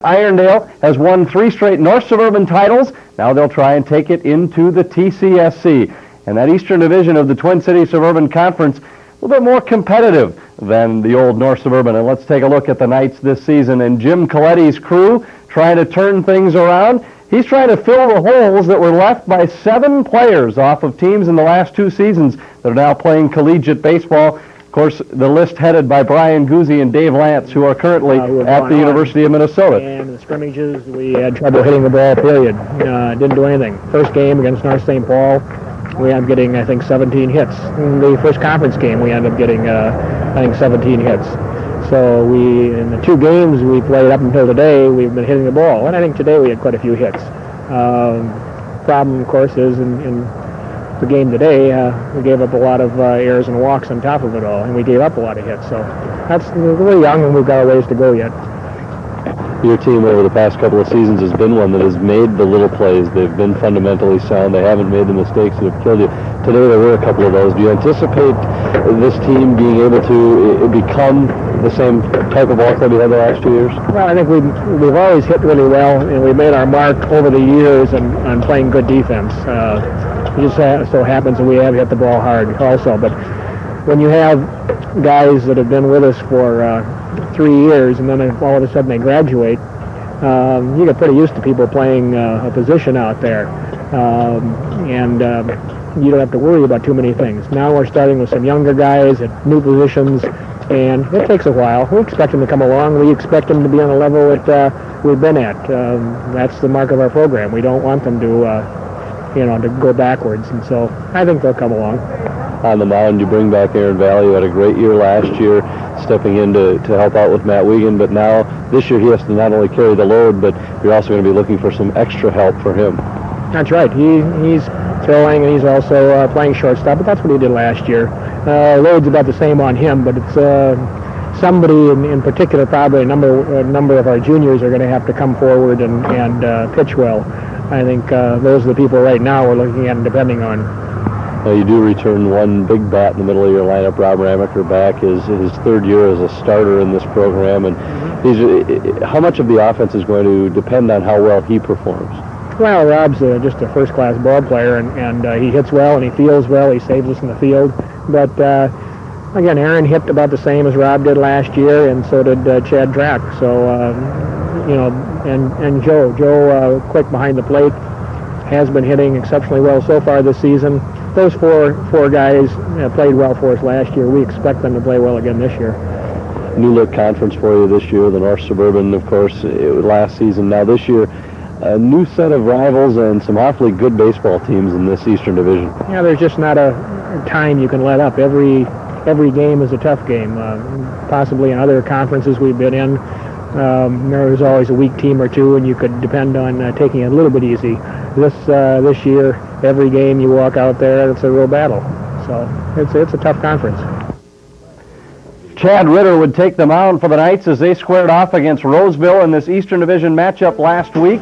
Irondale has won 3 straight North Suburban titles. Now they'll try and take it into the TCSC. And that Eastern Division of the Twin Cities Suburban Conference, a little bit more competitive than the old North Suburban. And let's take a look at the Knights this season. And Jim Coletti's crew trying to turn things around. He's trying to fill the holes that were left by 7 players off of teams in the last 2 seasons that are now playing collegiate baseball. Of course, the list headed by Brian Guzzi and Dave Lance, who are currently at the University of Minnesota. And the scrimmages, we had trouble hitting the ball, period. Didn't do anything. First game against North St. Paul, we ended up getting, I think, 17 hits. In the first conference game, we ended up getting, I think, 17 hits. So in the 2 games we played up until today, we've been hitting the ball. And I think today we had quite a few hits. Problem, of course, is in the game today, we gave up a lot of errors and walks on top of it all, and we gave up a lot of hits. So we're young, and we've got a ways to go yet. Your team over the past couple of seasons has been one that has made the little plays. They've been fundamentally sound. They haven't made the mistakes that have killed you. Today there were a couple of those. Do you anticipate this team being able to become the same type of ball club you had the last 2 years? Well, I think we've always hit really well, and we've made our mark over the years on playing good defense. It just so happens that we have hit the ball hard also. But when you have guys that have been with us for 3 years and then all of a sudden they graduate, you get pretty used to people playing a position out there. And you don't have to worry about too many things. Now we're starting with some younger guys at new positions, and it takes a while. We expect them to come along. We expect them to be on the level that we've been at. That's the mark of our program. We don't want them to to go backwards, and so I think they'll come along. On the mound, you bring back Aaron Valley, who had a great year last year, stepping in to help out with Matt Wiegand, but now this year he has to not only carry the load, but you're also going to be looking for some extra help for him. That's right. He's throwing, and he's also playing shortstop, but that's what he did last year. Load's about the same on him, but it's somebody in particular, probably a number of our juniors are going to have to come forward and pitch well. I think those are the people right now we're looking at and depending on. You do return one big bat in the middle of your lineup. Rob Ramaker back his 3rd year as a starter in this program, and how much of the offense is going to depend on how well he performs? Well, Rob's just a first-class ball player, and he hits well and he fields well. He saves us in the field. But again, Aaron hit about the same as Rob did last year, and so did Chad Drack. So and Joe quick behind the plate, has been hitting exceptionally well so far this season. Those four guys played well for us last year. We expect them to play well again this year. New look conference for you this year. The North Suburban, of course, last season. Now this year, a new set of rivals and some awfully good baseball teams in this Eastern Division. Yeah, there's just not a time you can let up. Every game is a tough game. Possibly in other conferences we've been in, there's always a weak team or two, and you could depend on taking it a little bit easy. This year, every game you walk out there, it's a real battle. So it's a tough conference. Chad Ritter would take the mound for the Knights as they squared off against Roseville in this Eastern Division matchup last week.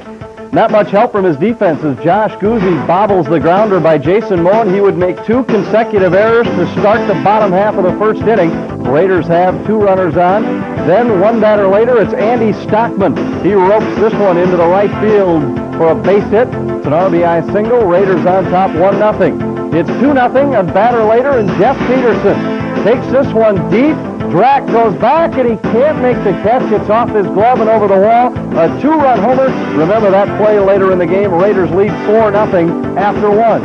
Not much help from his defense as Josh Guzzi bobbles the grounder by Jason Moen. He would make 2 consecutive errors to start the bottom half of the 1st inning. Raiders have 2 runners on. Then 1 batter later, it's Andy Stockman. He ropes this one into the right field for a base hit. It's an RBI single. Raiders on top 1-0. It's 2-0. A batter later, and Jeff Peterson takes this one deep. Drack goes back, and he can't make the catch. It's off his glove and over the wall. A 2-run homer. Remember that play later in the game. Raiders lead 4-0 after 1.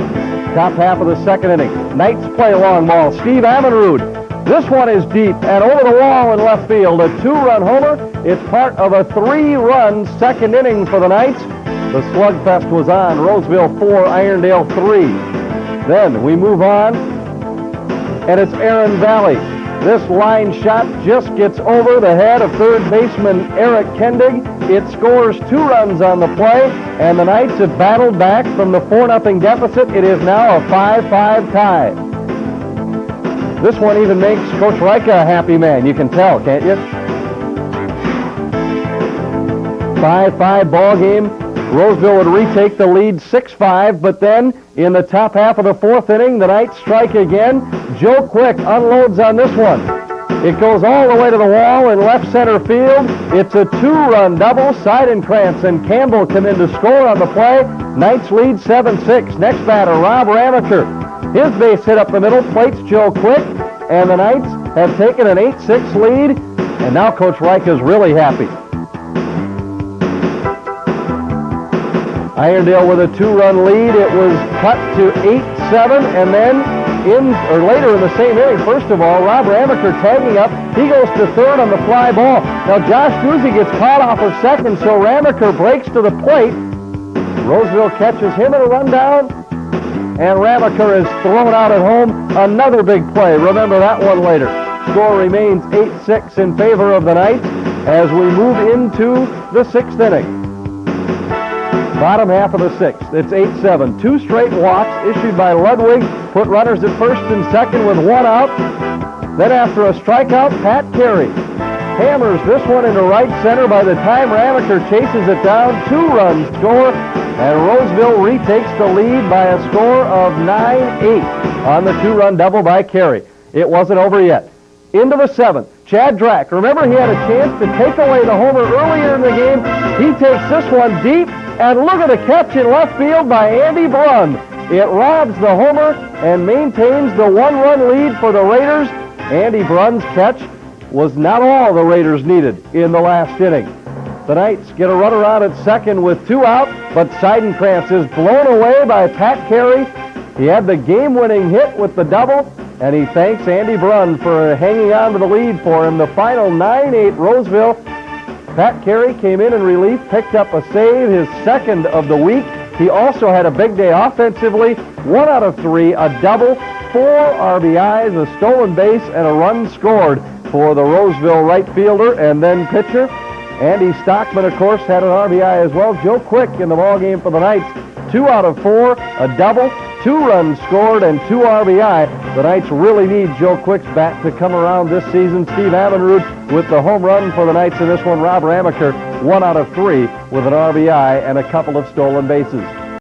Top half of the 2nd inning. Knights play a long ball. Steve Amenrud. This one is deep and over the wall in left field. A 2-run homer. It's part of a 3-run 2nd inning for the Knights. The slugfest was on. Roseville 4, Irondale 3. Then we move on, and it's Aaron Valley. This line shot just gets over the head of 3rd baseman Eric Kendig. It scores 2 runs on the play, and the Knights have battled back from the 4-0 deficit. It is now a 5-5 tie. This one even makes Coach Reicha a happy man. You can tell, can't you? 5-5 ball game. Roseville would retake the lead 6-5, but then in the top half of the 4th inning, the Knights strike again. Joe Quick unloads on this one. It goes all the way to the wall in left center field. It's a 2-run double. Seidenkrantz and Campbell come in to score on the play. Knights lead 7-6. Next batter, Rob Ramaker. His base hit up the middle, plates Joe Quick, and the Knights have taken an 8-6 lead, and now Coach Reich is really happy. Irondale with a 2-run lead. It was cut to 8-7, and then later in the same inning, first of all, Rob Ramaker tagging up. He goes to third on the fly ball. Now Josh Guzzi gets caught off of second, so Ramaker breaks to the plate. Roseville catches him in a rundown, and Ramaker is thrown out at home. Another big play. Remember that one later. Score remains 8-6 in favor of the Knights as we move into the 6th inning. Bottom half of the 6th. It's 8-7. 2 straight walks issued by Ludwig put runners at first and second with 1 out. Then after a strikeout, Pat Carey hammers this one into right center. By the time Ramaker chases it down, 2 runs score, and Roseville retakes the lead by a score of 9-8 on the 2-run double by Carey. It wasn't over yet. Into the 7th. Chad Drack. Remember, he had a chance to take away the homer earlier in the game. He takes this one deep, and look at the catch in left field by Andy Brunn. It robs the homer and maintains the 1-run lead for the Raiders. Andy Brunn's catch was not all the Raiders needed in the last inning. The Knights get a runner out at second with 2 out, but Seidenkrantz is blown away by Pat Carey. He had the game-winning hit with the double, and he thanks Andy Brunn for hanging on to the lead for him. The final 9-8 Roseville. Pat Carey came in relief, picked up a save, his 2nd of the week. He also had a big day offensively. 1 out of 3, a double, 4 RBIs, a stolen base, and a run scored for the Roseville right fielder and then pitcher. Andy Stockman, of course, had an RBI as well. Joe Quick in the ballgame for the Knights. 2 out of 4, a double, 2 runs scored, and 2 RBI. The Knights really need Joe Quick's bat to come around this season. Steve Amenrud with the home run for the Knights in this one. Rob Ramaker, 1 out of 3 with an RBI and a couple of stolen bases.